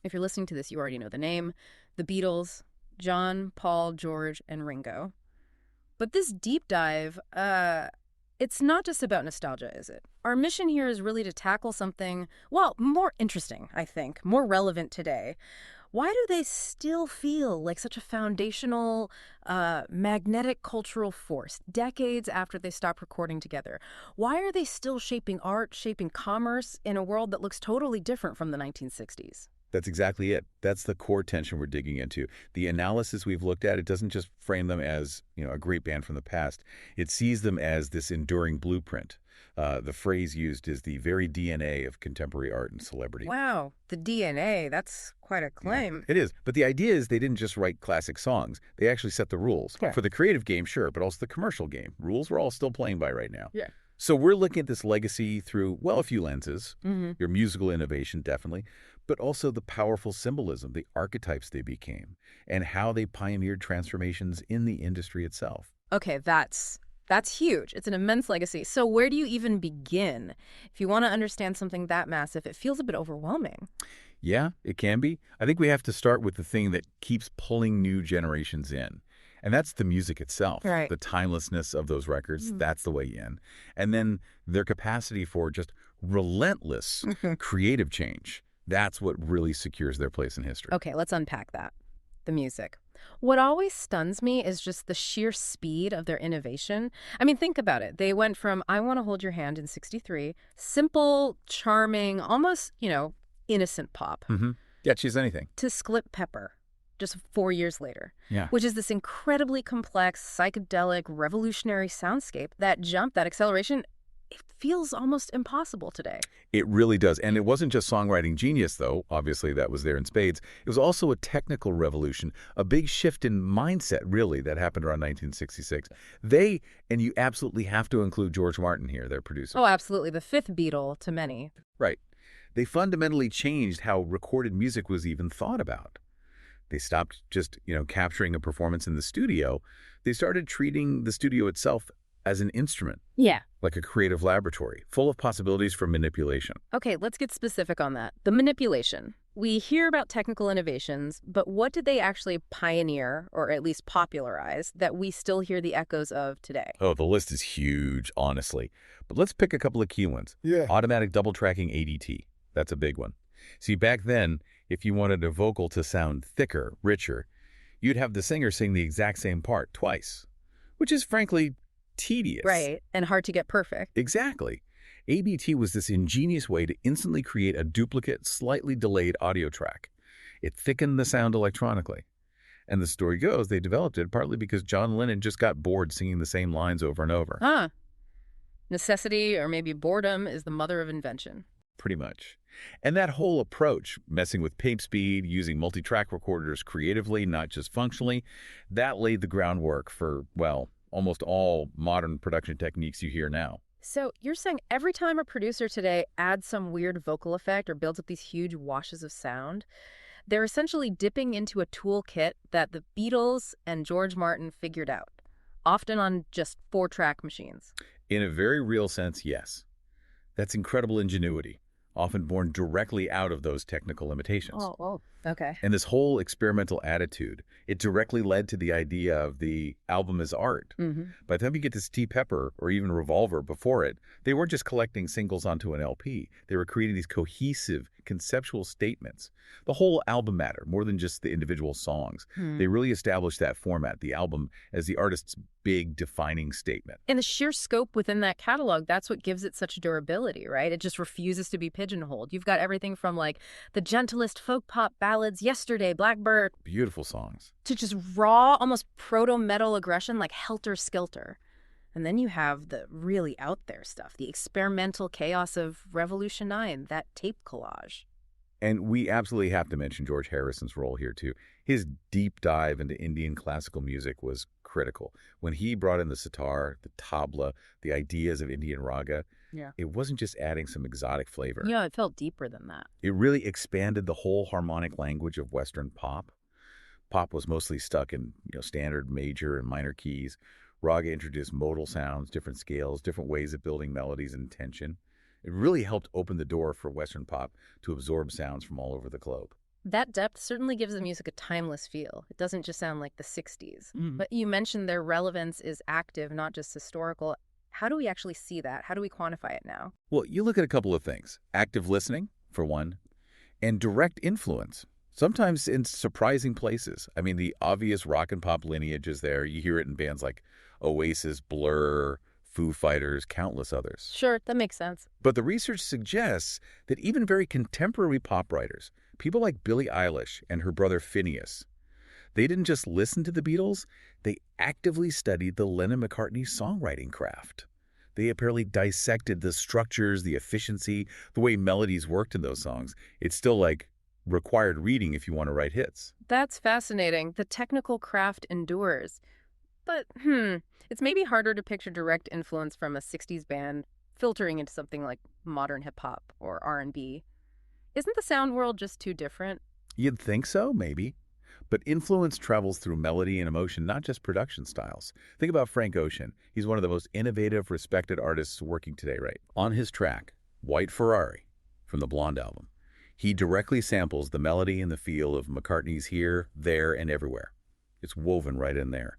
If you're listening to this, you already know the name. The Beatles, John, Paul, George, and Ringo. But this deep dive, it's not just about nostalgia, is it? Our mission here is really to tackle something, well, more interesting, I think, more relevant today. Why do they still feel like such a foundational, magnetic cultural force decades after they stopped recording together? Why are they still shaping art, shaping commerce in a world that looks totally different from the 1960s? That's exactly it. That's the core tension we're digging into. The analysis we've looked at, it doesn't just frame them as, a great band from the past. It sees them as this enduring blueprint. The phrase used is the very DNA of contemporary art and celebrity. Wow, the DNA, that's quite a claim. Yeah, it is. But the idea is they didn't just write classic songs. They actually set the rules. Yeah. For the creative game, sure, but also the commercial game. Rules we're all still playing by right now. Yeah. So we're looking at this legacy through, well, a few lenses. Mm-hmm. Your musical innovation, definitely, but also the powerful symbolism, the archetypes they became, and how they pioneered transformations in the industry itself. Okay, that's huge. It's an immense legacy. So where do you even begin? If you want to understand something that massive, it feels a bit overwhelming. Yeah, it can be. I think we have to start with the thing that keeps pulling new generations in. And that's the music itself. Right. The timelessness of those records, that's the way in. And then their capacity for just relentless creative change. That's what really secures their place in history. Okay, let's unpack that. The music. What always stuns me is just the sheer speed of their innovation. I mean, think about it. They went from I Want to Hold Your Hand in '63, simple, charming, almost, innocent pop, Yeah, Choose Anything. to Skillet Pepper just 4 years later, Yeah. which is this incredibly complex, psychedelic, revolutionary soundscape. That jump, that acceleration, it feels almost impossible today. It really does. And it wasn't just songwriting genius, though. Obviously, that was there in spades. It was also a technical revolution, a big shift in mindset, really, that happened around 1966. And you absolutely have to include George Martin here, their producer. Oh, absolutely. The fifth Beatle to many. Right. They fundamentally changed how recorded music was even thought about. They stopped just, capturing a performance in the studio. They started treating the studio itself as an instrument. Yeah. Like a creative laboratory, full of possibilities for manipulation. Okay, let's get specific on that. The manipulation. We hear about technical innovations, but what did they actually pioneer, or at least popularize, that we still hear the echoes of today? Oh, the list is huge, honestly. But let's pick a couple of key ones. Yeah. Automatic double tracking ADT. That's a big one. See, back then, if you wanted a vocal to sound thicker, richer, you'd have the singer sing the exact same part twice, which is frankly tedious. Right, and hard to get perfect. Exactly. ADT was this ingenious way to instantly create a duplicate, slightly delayed audio track. It thickened the sound electronically. And the story goes they developed it partly because John Lennon just got bored singing the same lines over and over. Huh. Necessity, or maybe boredom, is the mother of invention. Pretty much. And that whole approach, messing with tape speed, using multi-track recorders creatively, not just functionally, that laid the groundwork for, well, almost all modern production techniques you hear now. So you're saying every time a producer today adds some weird vocal effect or builds up these huge washes of sound, they're essentially dipping into a toolkit that the Beatles and George Martin figured out, often on just 4-track machines. In a very real sense, yes. That's incredible ingenuity, often born directly out of those technical limitations. Oh, okay. And this whole experimental attitude, it directly led to the idea of the album as art. By the time you get to Tea Pepper or even Revolver before it, they weren't just collecting singles onto an LP. They were creating these cohesive, conceptual statements. The whole album mattered, more than just the individual songs. They really established that format, the album, as the artist's big defining statement. And the sheer scope within that catalog, that's what gives it such durability, right? It just refuses to be pigeonholed. You've got everything from like the gentlest folk pop ballads, Yesterday, Blackbird, Beautiful songs. to just raw, almost proto-metal aggression like Helter Skelter. And then you have the really out there stuff, the experimental chaos of Revolution 9, that tape collage. And we absolutely have to mention George Harrison's role here, too. His deep dive into Indian classical music was critical. When he brought in the sitar, the tabla, the ideas of Indian raga, it wasn't just adding some exotic flavor. Yeah, it felt deeper than that. It really expanded the whole harmonic language of Western pop. Pop was mostly stuck in standard major and minor keys. Raga introduced modal sounds, different scales, different ways of building melodies and tension. It really helped open the door for Western pop to absorb sounds from all over the globe. That depth certainly gives the music a timeless feel. It doesn't just sound like the 60s. Mm. But you mentioned their relevance is active, not just historical. How do we actually see that? How do we quantify it now? Well, you look at a couple of things. Active listening, for one, and direct influence, sometimes in surprising places. I mean, the obvious rock and pop lineage is there. You hear it in bands like Oasis, Blur, Foo Fighters, countless others. Sure, that makes sense. But the research suggests that even very contemporary pop writers, people like Billie Eilish and her brother Phineas, they didn't just listen to the Beatles, they actively studied the Lennon-McCartney songwriting craft. They apparently dissected the structures, the efficiency, the way melodies worked in those songs. It's still like required reading if you want to write hits. That's fascinating. The technical craft endures. But, it's maybe harder to picture direct influence from a 60s band filtering into something like modern hip-hop or R&B. Isn't the sound world just too different? You'd think so, maybe. But influence travels through melody and emotion, not just production styles. Think about Frank Ocean. He's one of the most innovative, respected artists working today, right? On his track, White Ferrari, from the Blonde album, he directly samples the melody and the feel of McCartney's Here, There, and Everywhere. It's woven right in there.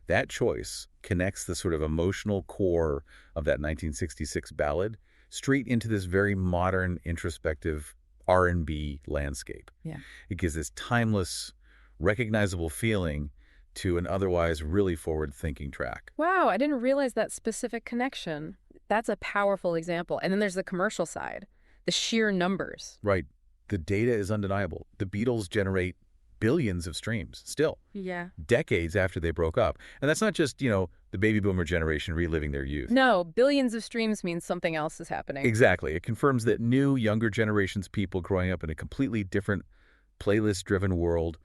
That choice connects the sort of emotional core of that 1966 ballad straight into this very modern, introspective R&B landscape. Yeah. It gives this timeless, recognizable feeling to an otherwise really forward-thinking track. Wow, I didn't realize that specific connection. That's a powerful example. And then there's the commercial side, the sheer numbers. Right. The data is undeniable. The Beatles generate billions of streams still, Yeah. decades after they broke up. And that's not just, the baby boomer generation reliving their youth. No, billions of streams means something else is happening. Exactly. It confirms that new, younger generations people growing up in a completely different playlist-driven world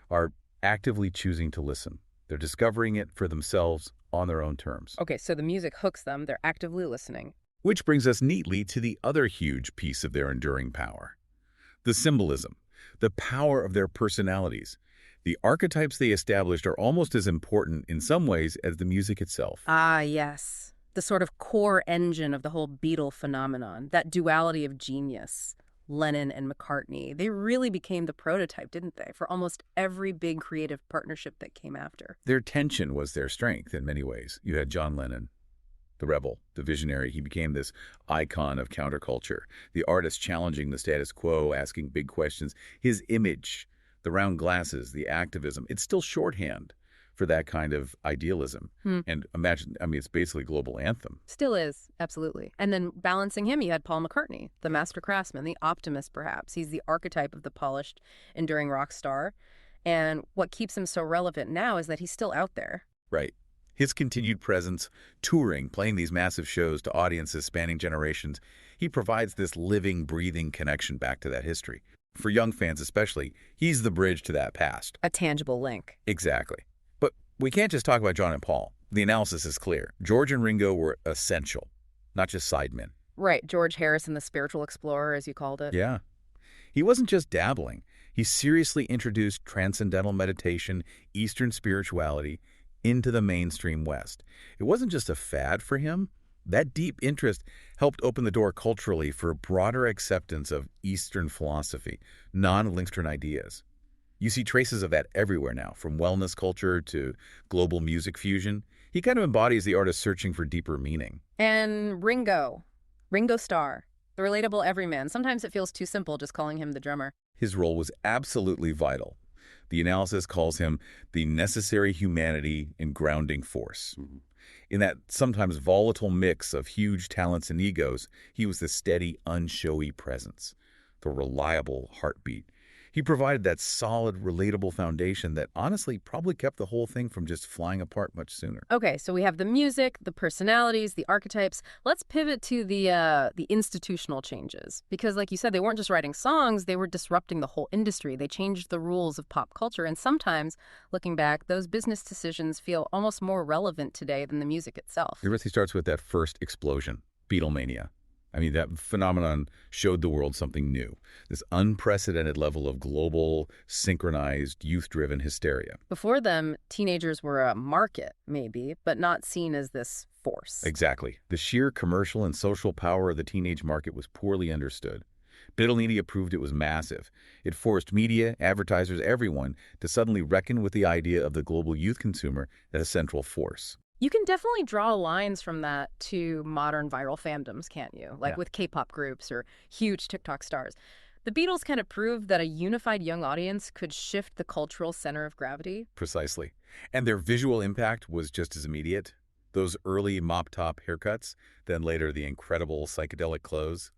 are actively choosing to listen. They're discovering it for themselves on their own terms. Okay, so the music hooks them. They're actively listening. Which brings us neatly to the other huge piece of their enduring power. The symbolism, the power of their personalities. The archetypes they established are almost as important in some ways as the music itself. Ah, yes. The sort of core engine of the whole Beatle phenomenon, that duality of genius, Lennon and McCartney. They really became the prototype, didn't they, for almost every big creative partnership that came after. Their tension was their strength in many ways. You had John Lennon, the rebel, the visionary. He became this icon of counterculture, the artist challenging the status quo, asking big questions. His image, the round glasses, the activism, it's still shorthand for that kind of idealism. And imagine, it's basically a global anthem. Still is, absolutely. And then balancing him, you had Paul McCartney, the master craftsman, the optimist perhaps. He's the archetype of the polished, enduring rock star. And what keeps him so relevant now is that he's still out there. Right. His continued presence, touring, playing these massive shows to audiences spanning generations, he provides this living, breathing connection back to that history. For young fans especially, he's the bridge to that past. A tangible link. Exactly. But we can't just talk about John and Paul. The analysis is clear. George and Ringo were essential, not just sidemen. Right, George Harrison, the spiritual explorer, as you called it. Yeah. He wasn't just dabbling. He seriously introduced transcendental meditation, Eastern spirituality, into the mainstream West. It wasn't just a fad for him. That deep interest helped open the door culturally for a broader acceptance of Eastern philosophy, non-Western ideas. You see traces of that everywhere now, from wellness culture to global music fusion. He kind of embodies the artist searching for deeper meaning. And Ringo Starr, the relatable everyman. Sometimes it feels too simple just calling him the drummer. His role was absolutely vital. The analysis calls him the necessary humanity and grounding force. In that sometimes volatile mix of huge talents and egos, he was the steady, unshowy presence, the reliable heartbeat. He provided that solid, relatable foundation that honestly probably kept the whole thing from just flying apart much sooner. Okay, so we have the music, the personalities, the archetypes. Let's pivot to the institutional changes. Because like you said, they weren't just writing songs, they were disrupting the whole industry. They changed the rules of pop culture. And sometimes, looking back, those business decisions feel almost more relevant today than the music itself. It really starts with that first explosion, Beatlemania. That phenomenon showed the world something new, this unprecedented level of global, synchronized, youth-driven hysteria. Before them, teenagers were a market, maybe, but not seen as this force. Exactly. The sheer commercial and social power of the teenage market was poorly understood. Beatlemania proved it was massive. It forced media, advertisers, everyone to suddenly reckon with the idea of the global youth consumer as a central force. You can definitely draw lines from that to modern viral fandoms, can't you? Like Yeah, with K-pop groups or huge TikTok stars. The Beatles kind of proved that a unified young audience could shift the cultural center of gravity. precisely. And their visual impact was just as immediate. Those early mop-top haircuts, then later the incredible psychedelic clothes,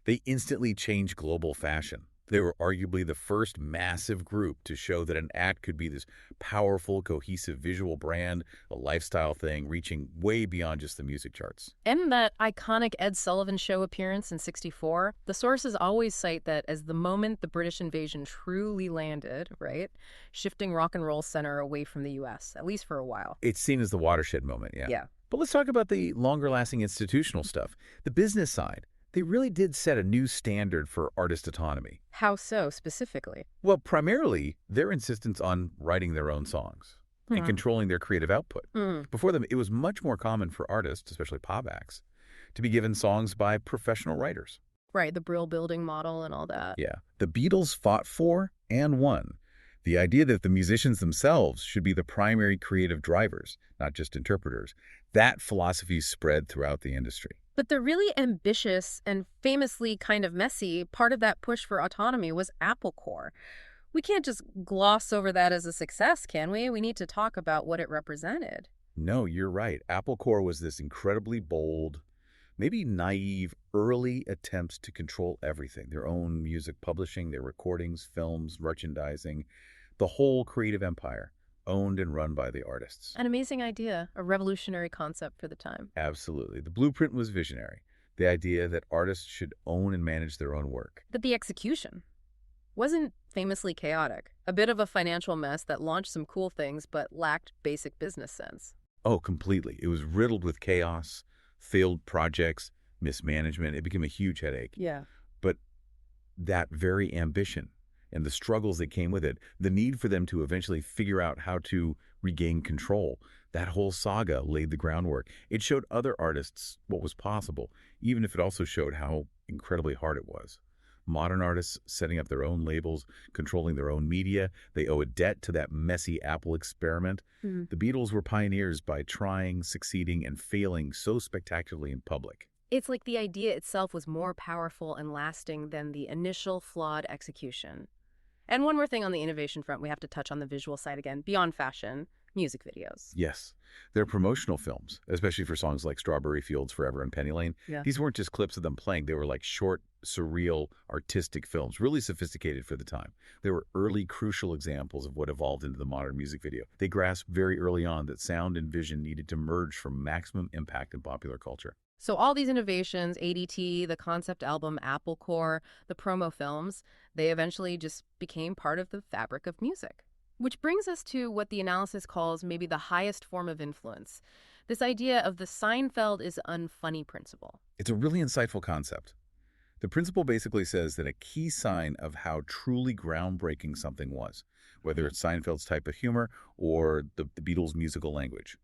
they instantly changed global fashion. They were arguably the first massive group to show that an act could be this powerful, cohesive visual brand, a lifestyle thing, reaching way beyond just the music charts. And that iconic Ed Sullivan Show appearance in '64, the sources always cite that as the moment the British invasion truly landed, right? Shifting rock and roll center away from the US, at least for a while. It's seen as the watershed moment, yeah. Yeah. But let's talk about the longer-lasting institutional stuff. The business side. They really did set a new standard for artist autonomy. How so, specifically? Well, primarily, their insistence on writing their own songs and controlling their creative output. Before them, it was much more common for artists, especially pop acts, to be given songs by professional writers. Right, the Brill building model and all that. Yeah. The Beatles fought for and won the idea that the musicians themselves should be the primary creative drivers, not just interpreters. That philosophy spread throughout the industry. But the really ambitious and famously kind of messy part of that push for autonomy was Apple Corps. We can't just gloss over that as a success, can we? We need to talk about what it represented. No, you're right. Apple Corps was this incredibly bold, maybe naive, early attempts to control everything. Their own music publishing, their recordings, films, merchandising, the whole creative empire, owned and run by the artists. An amazing idea, a revolutionary concept for the time. Absolutely. The blueprint was visionary. The idea that artists should own and manage their own work. But the execution wasn't famously chaotic. A bit of a financial mess that launched some cool things but lacked basic business sense. Oh, completely. It was riddled with chaos, failed projects, mismanagement. It became a huge headache. Yeah. But that very ambition and the struggles that came with it, the need for them to eventually figure out how to regain control, that whole saga laid the groundwork. It showed other artists what was possible, even if it also showed how incredibly hard it was. Modern artists setting up their own labels, controlling their own media, they owe a debt to that messy Apple experiment. The Beatles were pioneers by trying, succeeding, and failing so spectacularly in public. It's like the idea itself was more powerful and lasting than the initial flawed execution. And one more thing on the innovation front, we have to touch on the visual side again, beyond fashion, music videos. Yes, their promotional films, especially for songs like Strawberry Fields Forever and Penny Lane, Yeah. these weren't just clips of them playing. They were like short, surreal, artistic films, really sophisticated for the time. They were early, crucial examples of what evolved into the modern music video. They grasped very early on that sound and vision needed to merge for maximum impact in popular culture. So all these innovations, ADT, the concept album, Apple Corps, the promo films, they eventually just became part of the fabric of music. Which brings us to what the analysis calls maybe the highest form of influence. This idea of the Seinfeld is unfunny principle. It's a really insightful concept. The principle basically says that a key sign of how truly groundbreaking something was, whether it's Seinfeld's type of humor or the Beatles' musical language,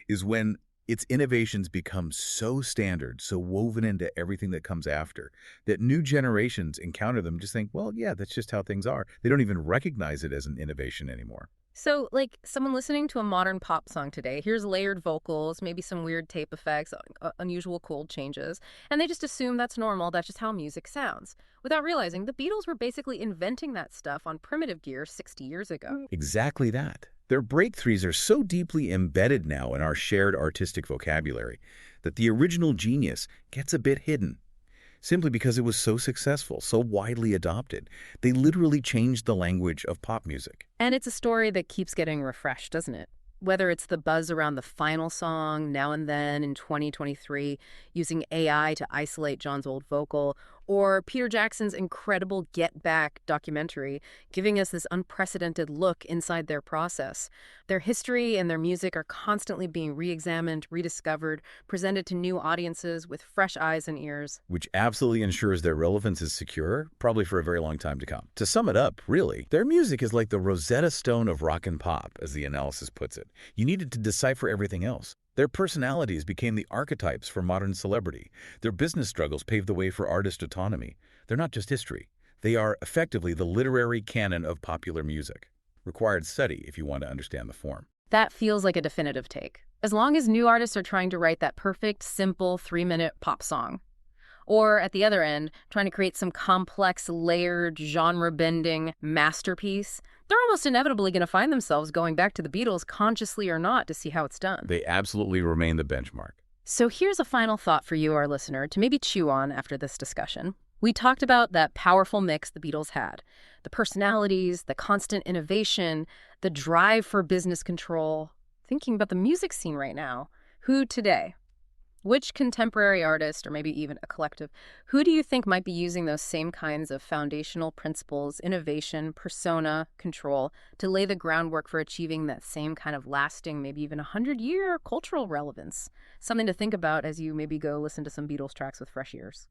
is when its innovations become so standard, so woven into everything that comes after, that new generations encounter them and just think, well, yeah, that's just how things are. They don't even recognize it as an innovation anymore. So, like, someone listening to a modern pop song today hears layered vocals, maybe some weird tape effects, unusual chord changes, and they just assume that's normal, that's just how music sounds, without realizing the Beatles were basically inventing that stuff on primitive gear 60 years ago. Exactly that. Their breakthroughs are so deeply embedded now in our shared artistic vocabulary that the original genius gets a bit hidden. Simply because it was so successful, so widely adopted. They literally changed the language of pop music. And it's a story that keeps getting refreshed, doesn't it? Whether it's the buzz around the final song, Now and Then in 2023, using AI to isolate John's old vocal, or Peter Jackson's incredible Get Back documentary, giving us this unprecedented look inside their process. Their history and their music are constantly being re-examined, rediscovered, presented to new audiences with fresh eyes and ears. Which absolutely ensures their relevance is secure, probably for a very long time to come. To sum it up, really, their music is like the Rosetta Stone of rock and pop, as the analysis puts it. You needed to decipher everything else. Their personalities became the archetypes for modern celebrity. Their business struggles paved the way for artist autonomy. They're not just history. They are effectively the literary canon of popular music. Required study if you want to understand the form. That feels like a definitive take. As long as new artists are trying to write that perfect, simple 3-minute pop song. Or at the other end, trying to create some complex, layered, genre-bending masterpiece, they're almost inevitably going to find themselves going back to the Beatles, consciously or not, to see how it's done. They absolutely remain the benchmark. So here's a final thought for you, our listener, to maybe chew on after this discussion. We talked about that powerful mix the Beatles had. The personalities, the constant innovation, the drive for business control. Thinking about the music scene right now, who today? Which contemporary artist, or maybe even a collective, who do you think might be using those same kinds of foundational principles, innovation, persona, control, to lay the groundwork for achieving that same kind of lasting, maybe even 100-year cultural relevance? Something to think about as you maybe go listen to some Beatles tracks with fresh ears.